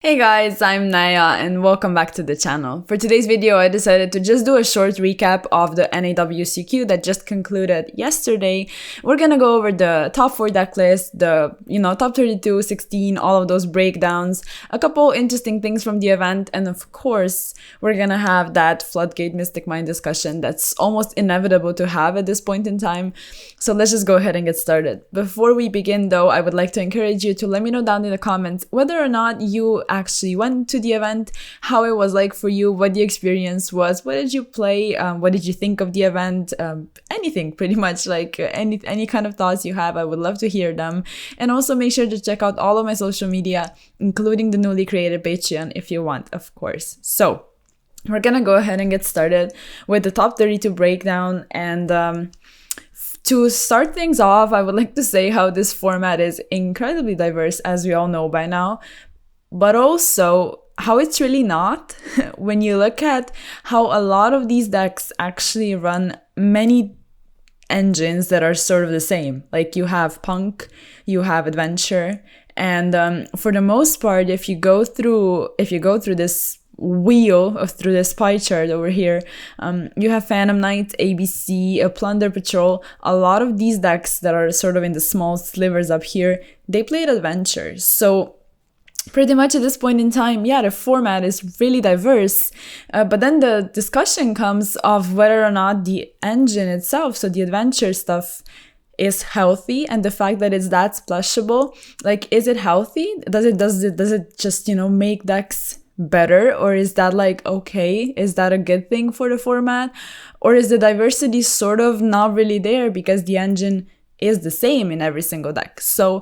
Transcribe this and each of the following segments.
Hey guys, I'm Naya and welcome back to the channel. For today's video, I decided to just do a short recap of the NAWCQ that just concluded yesterday. We're gonna go over the top 4 deck list, the top 32, 16, all of those breakdowns, a couple interesting things from the event, and of course, we're gonna have that Floodgate Mystic Mind discussion that's almost inevitable to have at this point in time. So let's just go ahead and get started. Before we begin though, I would like to encourage you to let me know down in the comments whether or not you actually went to the event, how it was like for you, what the experience was, what did you play, what did you think of the event, anything pretty much, like any kind of thoughts you have, I would love to hear them. And also make sure to check out all of my social media, including the newly created Patreon if you want, of course. So we're gonna go ahead and get started with the top 32 breakdown. And to start things off, I would like to say how this format is incredibly diverse, as we all know by now, but also how it's really not when you look at how a lot of these decks actually run many engines that are sort of the same. Like you have Punk, you have Adventure, and for the most part, if you go through this wheel through this pie chart over here, you have Phantom Knight, ABC, a Plunder Patrol. A lot of these decks that are sort of in the small slivers up here, they played Adventure. So pretty much at this point in time, yeah, the format is really diverse, but then the discussion comes of whether or not the engine itself, so the adventure stuff, is healthy, and the fact that it's that splashable. Like, is it healthy? Does it just, make decks better, or is that like okay? Is that a good thing for the format, or is the diversity sort of not really there because the engine is the same in every single deck? So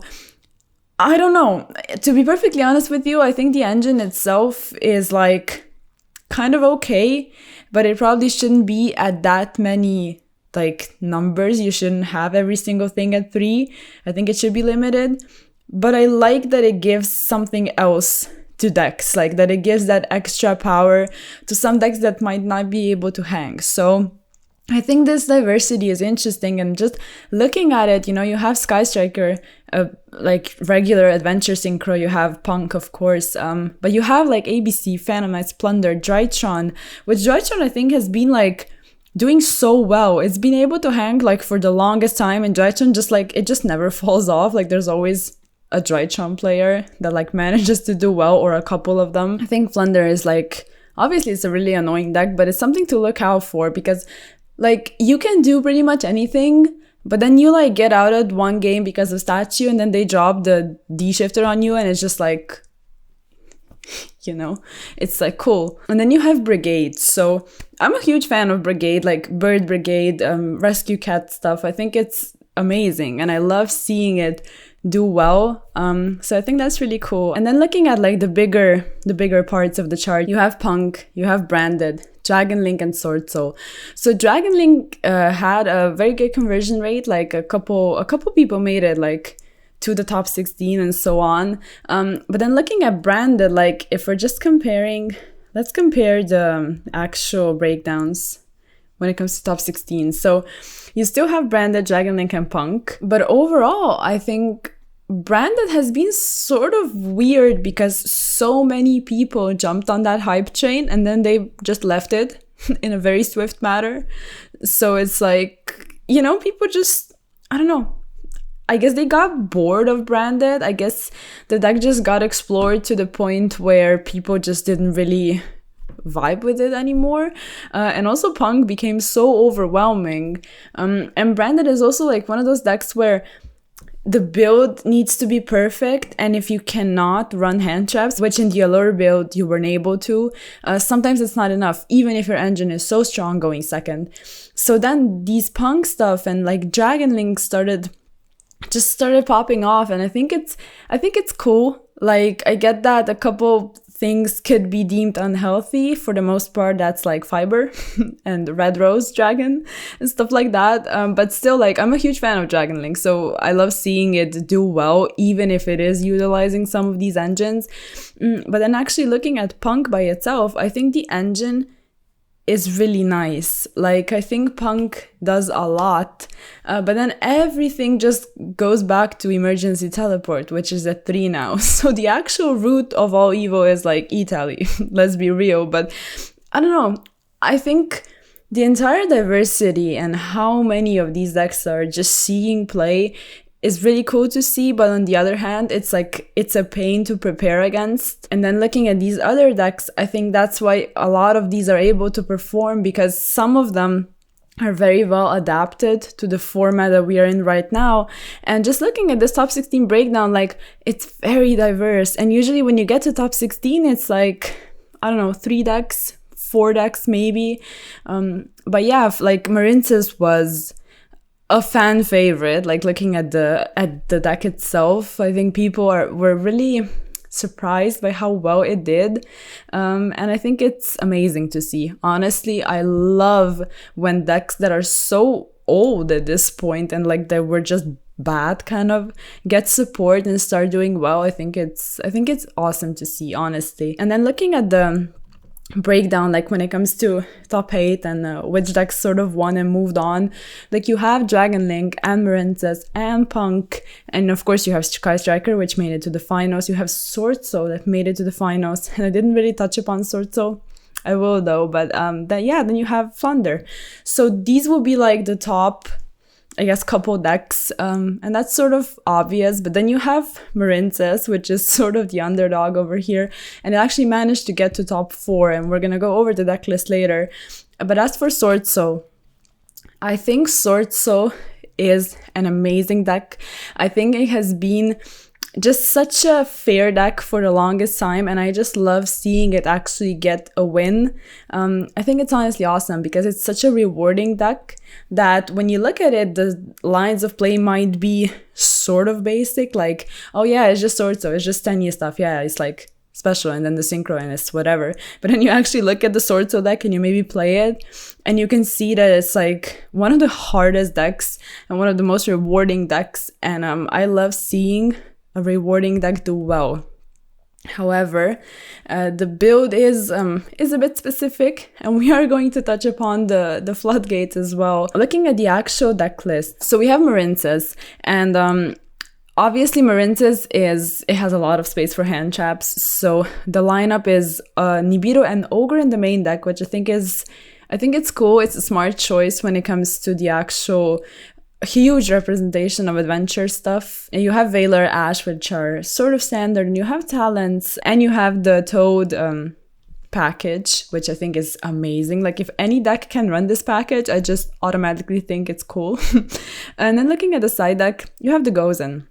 I don't know. To be perfectly honest with you, I think the engine itself is like kind of okay, but it probably shouldn't be at that many like numbers. You shouldn't have every single thing at 3. I think it should be limited, but I like that it gives something else to decks, like that it gives that extra power to some decks that might not be able to hang. So I think this diversity is interesting, and just looking at it, you have Sky Striker, like regular adventure synchro, you have Punk, of course, but you have like ABC, Phantom Knights, Plunder, Drytron, which Drytron I think has been like doing so well. It's been able to hang like for the longest time, and Drytron just like, it just never falls off. Like there's always a Drytron player that like manages to do well, or a couple of them. I think Plunder is like, obviously it's a really annoying deck, but it's something to look out for, because like you can do pretty much anything, but then you like get out at one game because of statue, and then they drop the D shifter on you, and it's just like, it's like cool. And then you have Brigade. So I'm a huge fan of Brigade, like Bird Brigade, Rescue Cat stuff. I think it's amazing, and I love seeing it do well. So I think that's really cool. And then looking at like the bigger parts of the chart, you have Punk, you have Branded, Dragon Link, and Sword Soul. So Dragon Link had a very good conversion rate. Like a couple people made it like to the top 16 and so on. But then looking at Branded, like if we're just comparing, let's compare the actual breakdowns when it comes to top 16. So you still have Branded, Dragon Link, and Punk. But overall, I think Branded has been sort of weird because so many people jumped on that hype train and then they just left it in a very swift manner. So it's like, people just, I don't know. I guess they got bored of Branded. I guess the deck just got explored to the point where people just didn't really vibe with it anymore, and also Punk became so overwhelming, and Branded is also like one of those decks where the build needs to be perfect, and if you cannot run hand traps, which in the Allure build you weren't able to, sometimes it's not enough, even if your engine is so strong going second. So then these Punk stuff and like Dragon Link started popping off, and I think it's cool. Like I get that a couple things could be deemed unhealthy. For the most part, that's like Fiber and Red Rose Dragon and stuff like that. But still, like, I'm a huge fan of Dragon Link, so I love seeing it do well, even if it is utilizing some of these engines. But then actually looking at Punk by itself, I think the engine is really nice. Like, I think Punk does a lot, but then everything just goes back to emergency teleport, which is at 3 now. So the actual root of all Evo is like E-Tally, let's be real. But I don't know, I think the entire diversity and how many of these decks are just seeing play is really cool to see, but on the other hand, it's like, it's a pain to prepare against. And then looking at these other decks, I think that's why a lot of these are able to perform, because some of them are very well adapted to the format that we are in right now. And just looking at this top 16 breakdown, like, it's very diverse. And usually when you get to top 16, it's like, I don't know, 3 decks, 4 decks maybe. But yeah, like Marincez was a fan favorite. Like, looking at the deck itself, I think people were really surprised by how well it did, and I think it's amazing to see. Honestly, I love when decks that are so old at this point and like they were just bad kind of get support and start doing well. I think it's awesome to see, honestly. And then looking at the breakdown, like when it comes to top 8 and which decks sort of won and moved on, like you have Dragon Link and Marincez and Punk, and of course you have Sky Striker, which made it to the finals. You have Sword Soul that made it to the finals, and I didn't really touch upon Sword Soul. I will though, but then you have Thunder. So these will be like the top, I guess, couple decks, and that's sort of obvious. But then you have Marincez, which is sort of the underdog over here, and it actually managed to get to top 4, and we're gonna go over the deck list later. But as for Sword Soul, I think Sword Soul is an amazing deck. I think it has been just such a fair deck for the longest time, and I just love seeing it actually get a win. I think it's honestly awesome because it's such a rewarding deck that when you look at it, the lines of play might be sort of basic, like, oh yeah, it's just Sword Soul, it's just 10-year stuff, yeah, it's like special, and then the synchro and it's whatever. But then you actually look at the Sword Soul deck and you maybe play it, and you can see that it's like one of the hardest decks and one of the most rewarding decks, and I love seeing a rewarding deck do well. However, the build is a bit specific, and we are going to touch upon the floodgates as well. Looking at the actual deck list, so we have Marincez, and obviously Marincez has a lot of space for hand traps. So the lineup is Nibiru and Ogre in the main deck, which I think it's cool. It's a smart choice when it comes to the actual huge representation of adventure stuff. And you have Veiler, Ash, which are sort of standard, and you have talents, and you have the Toad package, which I think is amazing. Like, if any deck can run this package, I just automatically think it's cool. And then looking at the side deck, you have the Gozen.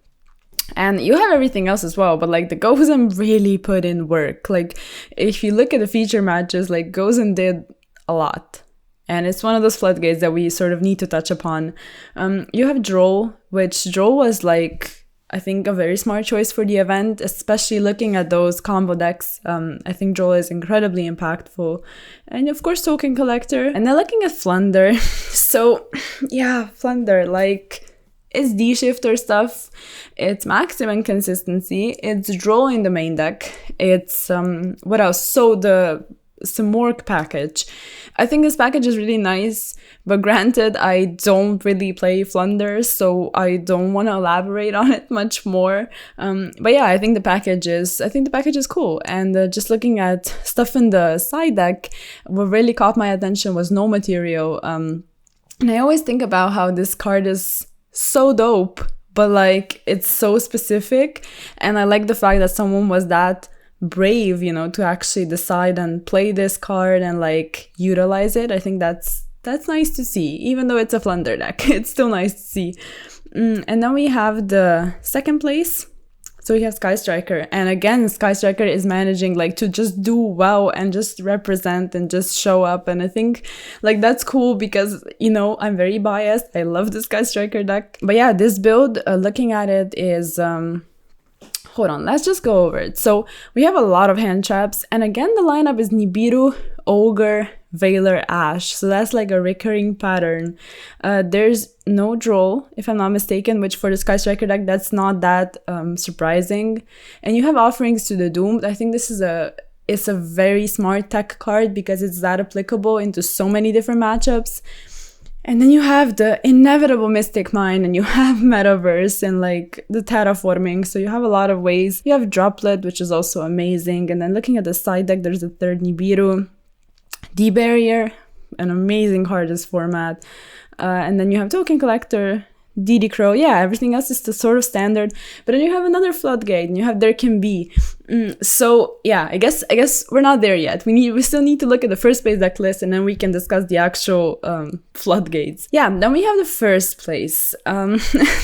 And you have everything else as well, but like the Gozen really put in work. Like, if you look at the feature matches, like Gozen did a lot. And it's one of those floodgates that we sort of need to touch upon. You have Droll, which Droll was like, I think, a very smart choice for the event, especially looking at those combo decks. I think Droll is incredibly impactful. And of course, Token Collector. And then looking at Flunder. So yeah, Flunder, like, it's D-Shifter stuff. It's maximum consistency. It's Droll in the main deck. It's, what else? So the Simorg package. I think this package is really nice, but granted, I don't really play Flunder, so I don't want to elaborate on it much more. But yeah, I think the package is cool. And just looking at stuff in the side deck, what really caught my attention was No Material. And I always think about how this card is so dope, but like, it's so specific, and I like the fact that someone was that brave, you know, to actually decide and play this card and like utilize it. I think that's nice to see. Even though it's a Flunder deck, it's still nice to see. And then we have the second place. So we have Sky Striker, and again, Sky Striker is managing like to just do well and just represent and just show up. And I think like that's cool because, you know, I'm very biased. I love the Sky Striker deck. But yeah, this build, looking at it is hold on, let's just go over it. So we have a lot of hand traps, and again, the lineup is Nibiru, Ogre, Veiler, Ash. So that's like a recurring pattern. There's no Droll, if I'm not mistaken, which for the Sky Striker deck, that's not that surprising. And you have Offerings to the Doomed. I think this is a it's a very smart tech card because it's that applicable into so many different matchups. And then you have the inevitable Mystic Mine, and you have Metaverse and like the terraforming. So you have a lot of ways. You have Droplet, which is also amazing. And then looking at the side deck, there's a third Nibiru. D-Barrier, an amazing card this format. And then you have Token Collector, DD Crow. Yeah, everything else is the sort of standard. But then you have another Floodgate, and you have There Can Be. So yeah, I guess we're not there yet. We still need to look at the first place deck list, and then we can discuss the actual floodgates. Yeah, then we have the first place.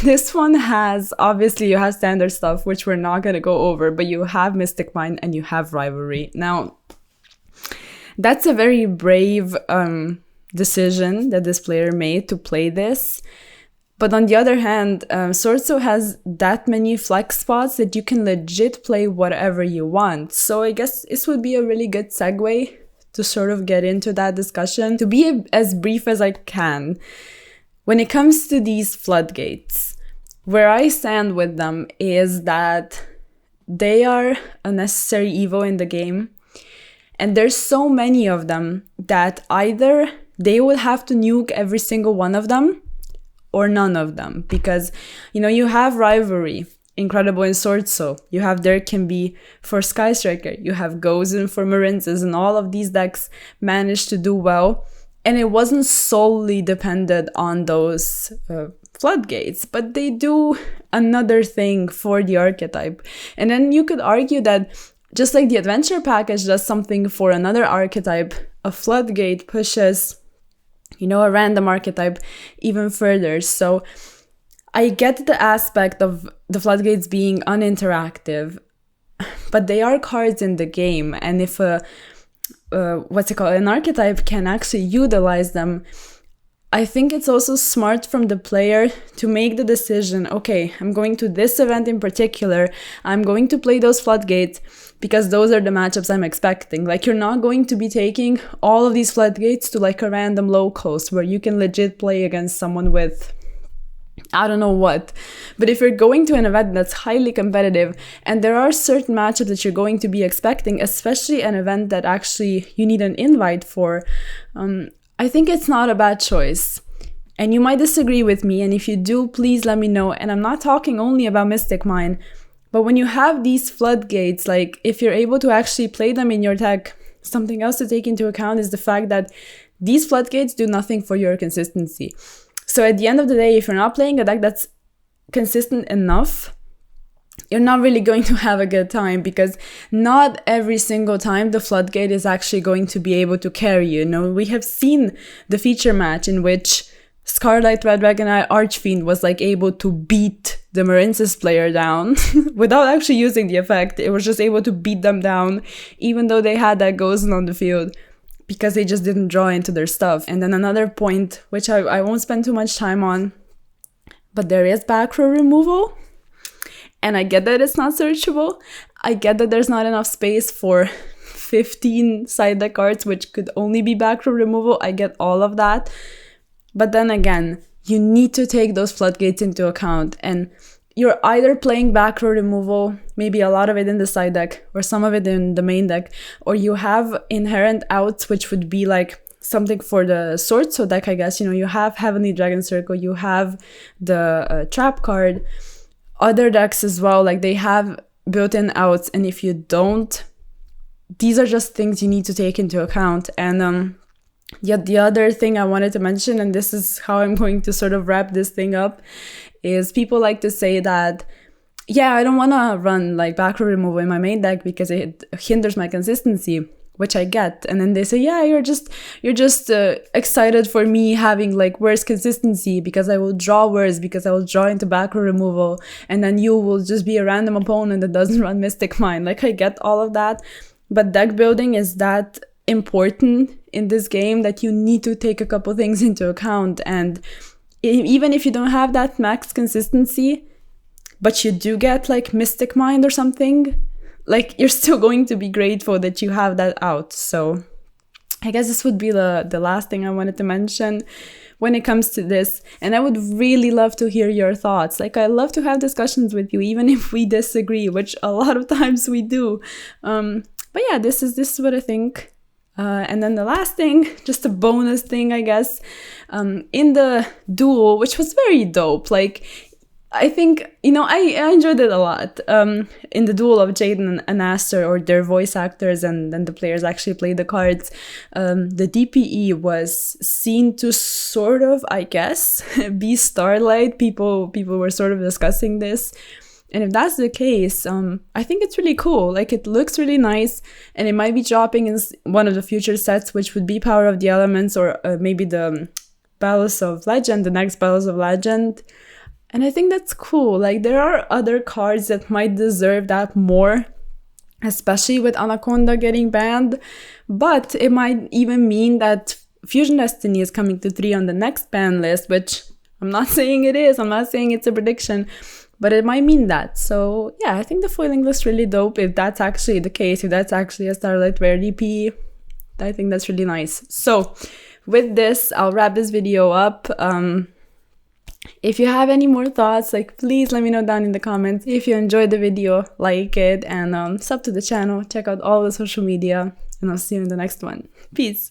This one has, obviously you have standard stuff, which we're not going to go over, but you have Mystic Mine and you have Rivalry. Now, that's a very brave decision that this player made to play this. But on the other hand, Sorso has that many flex spots that you can legit play whatever you want. So I guess this would be a really good segue to sort of get into that discussion. To be as brief as I can, when it comes to these floodgates, where I stand with them is that they are a necessary evil in the game. And there's so many of them that either they would have to nuke every single one of them, or none of them, because, you know, you have Rivalry, incredible in Sorso, you have There Can Be for Sky Striker, you have Gozen for Marinces, and all of these decks managed to do well, and it wasn't solely dependent on those floodgates, but they do another thing for the archetype. And then you could argue that just like the adventure package does something for another archetype, a floodgate pushes, you know, a random archetype even further. So I get the aspect of the floodgates being uninteractive, but they are cards in the game. And if an archetype can actually utilize them, I think it's also smart from the player to make the decision, okay, I'm going to this event in particular, I'm going to play those floodgates because those are the matchups I'm expecting. Like, you're not going to be taking all of these floodgates to like a random low cost where you can legit play against someone with I don't know what. But if you're going to an event that's highly competitive and there are certain matchups that you're going to be expecting, especially an event that actually you need an invite for, I think it's not a bad choice. And you might disagree with me, and if you do, please let me know. And I'm not talking only about Mystic Mine, but when you have these floodgates, like if you're able to actually play them in your deck, something else to take into account is the fact that these floodgates do nothing for your consistency. So at the end of the day, if you're not playing a deck that's consistent enough, you're not really going to have a good time, because not every single time the floodgate is actually going to be able to carry you. You know, we have seen the feature match in which Scarlet Red Dragon Archfiend was like able to beat the Marinces player down without actually using the effect. It was just able to beat them down, even though they had that Gozen on the field, because they just didn't draw into their stuff. And then another point, which I won't spend too much time on, but there is back row removal. And I get that it's not searchable. I get that there's not enough space for 15 side deck cards, which could only be back row removal. I get all of that. But then again, you need to take those floodgates into account. And you're either playing back row removal, maybe a lot of it in the side deck, or some of it in the main deck, or you have inherent outs, which would be like something for the Sorso deck, I guess. You know, you have Heavenly Dragon Circle, you have the trap card. Other decks as well, like they have built-in outs, and if you don't, these are just things you need to take into account. And yet the other thing I wanted to mention, and this is how I'm going to sort of wrap this thing up, is people like to say that, yeah, I don't want to run like back row removal in my main deck because it hinders my consistency, which I get. And then they say, yeah, you're just excited for me having like worse consistency because I will draw worse, because I will draw into back row removal, and then you will just be a random opponent that doesn't run Mystic Mine. Like, I get all of that, but deck building is that important in this game that you need to take a couple things into account. And even if you don't have that max consistency, but you do get like Mystic Mine or something, like, you're still going to be grateful that you have that out. So I guess this would be the last thing I wanted to mention when it comes to this. And I would really love to hear your thoughts. Like, I love to have discussions with you, even if we disagree, which a lot of times we do. But yeah, this is what I think. And then the last thing, just a bonus thing, I guess, in the duel, which was very dope. Like, I think, you know, I enjoyed it a lot. In the duel of Jaden and Aster, or their voice actors, and then the players actually played the cards, the DPE was seen to sort of, I guess, be Starlight. People were sort of discussing this. And if that's the case, I think it's really cool. Like, it looks really nice, and it might be dropping in one of the future sets, which would be Power of the Elements, or maybe the Battles of Legend, the next Battles of Legend. And I think that's cool. Like, there are other cards that might deserve that more, especially with Anaconda getting banned. But it might even mean that Fusion Destiny is coming to 3 on the next ban list, which I'm not saying it is. I'm not saying it's a prediction, but it might mean that. So yeah, I think the foiling looks really dope. If that's actually the case, if that's actually a Starlight Rare DP, I think that's really nice. So with this, I'll wrap this video up. If you have any more thoughts, like, please let me know down in the comments. If you enjoyed the video, like it, and sub to the channel, check out all the social media, and I'll see you in the next one. Peace!